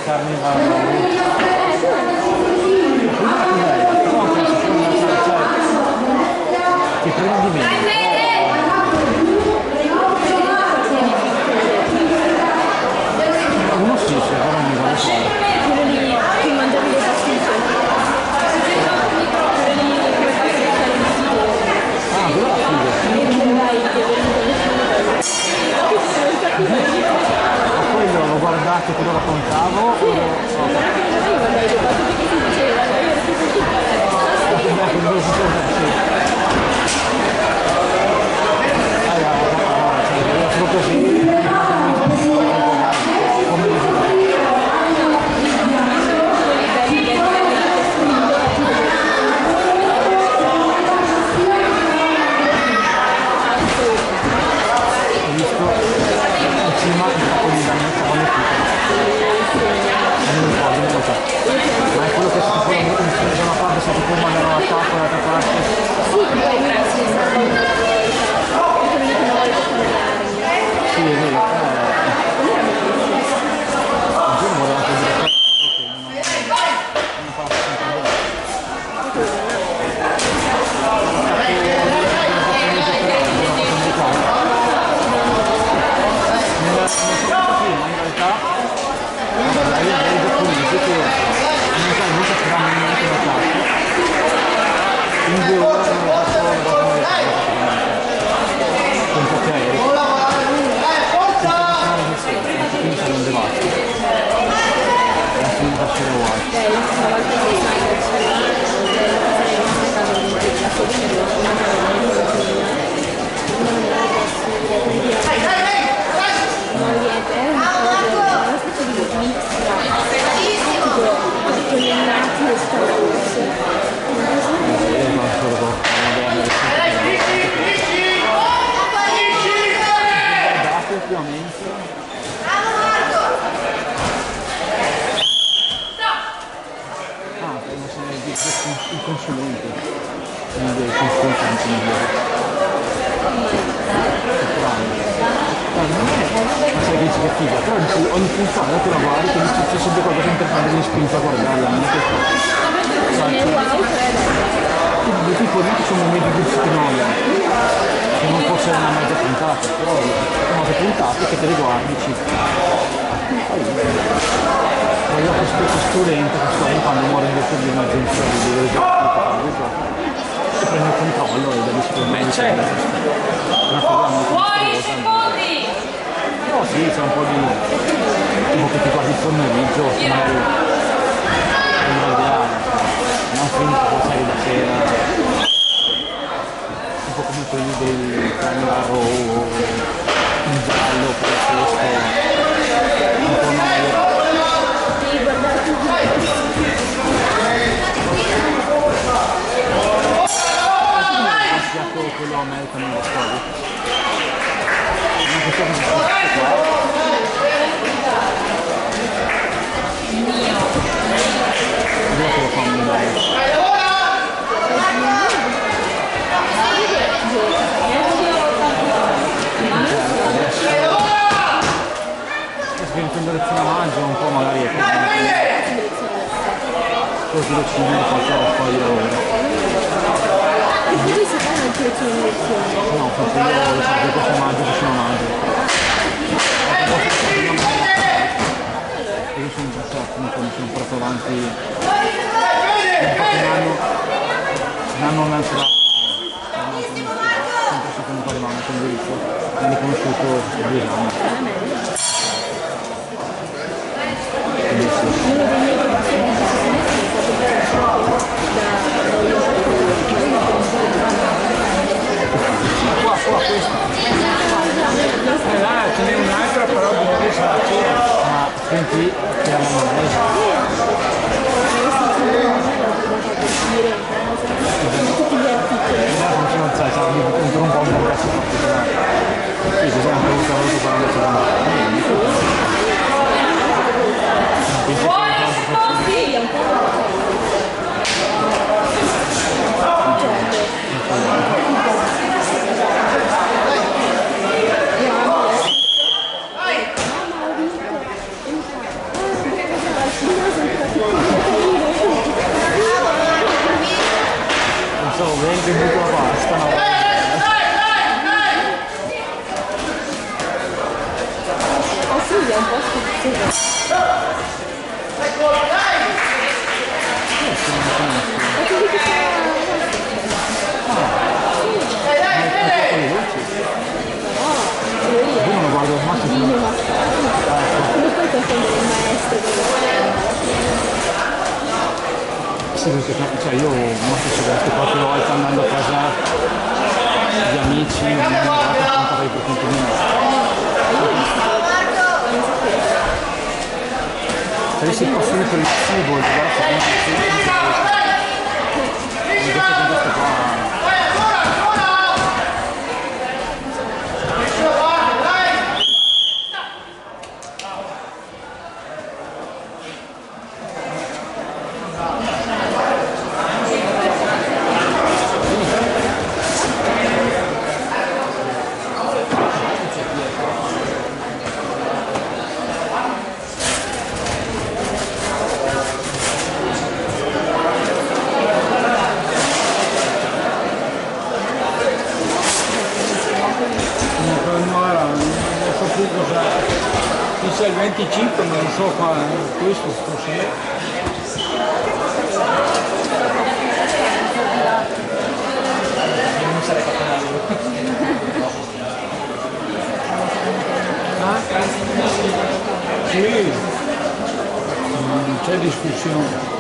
carne va prima però anche la seconda ti prende di meno. Uno sì, però non mi va di fare. Quello lì, che mangiavi le pasticce. Quello lì, come fai a fare il sito. Ah, quello è figo. Ma quello l'ho guardato, quello lo contavo. Sì, io guardai le cose che si dicevano, io ero più solo così come ho visto encima il capo di Daniel quando è non lo so, ma è quello che si può da una parte si può mandare all'attacco dall'altra parte. sì, poi si salva una volta sì, è vero. Un giorno volevo anche dire che non fa sempre bene. In realtà magari i giapponesi che non sai molto che vanno neanche da parte in 2 ore hanno fatto una volta americana con pochi aerei quindi saranno devasti la fine facile uguale Una volta che ultimamente ma se ne il consulente quindi il consultante ma sai che dici che figa però ogni puntata che la guardi che dici c'è sempre qualcosa interessante di spinta a guardarla non è che tipo lì ci sono momenti di noia che non fosse una mezza puntata però sono 9 puntate che te le guardi poi io questo studente quando muore in detto di un'agenzia di videogiochi si prende il controllo e da lì si può una programma però sì c'è un po' di tipo che ti guardi il pomeriggio magari sembra ideale non finito che sei da sera tipo come quelli del Camera Raw in giallo fresco un po' meglio quello American Horror Story questo qua dove che lo fanno adesso viene in direzione a maggio un po' magari è così lo cinema qualcosa poi di lavoro dove si fanno anche le tue lezioni? no, faccio io le parti questo maggio che sono a maggio io sono già comunque mi sono portato avanti un anno e mezzo sempre secondo parlavamo con diritto mi hanno conosciuto 2 anni quindi sì qua questa ce n'è un'altra però ma senti che la maionese non sai mi contro un po' un cazzo particolare sì ci siamo avuto quando c'è benvenuto a pasta, no? Ah sì, è un po' schifo. Ma tu dici che Io non lo guardo mai. vino massato. Come puoi confondere il maestro con Sì, perché cioè io molto ci vesto qualche volta andando a casa di amici, non mi vado a contare per conto mio. Se avessi passione per il cibo, il ragazzo che non si questo qua. Non so più cosa. Dice il 25, ma non so qua, questo sto non sarei fatto Sì, non c'è discussione.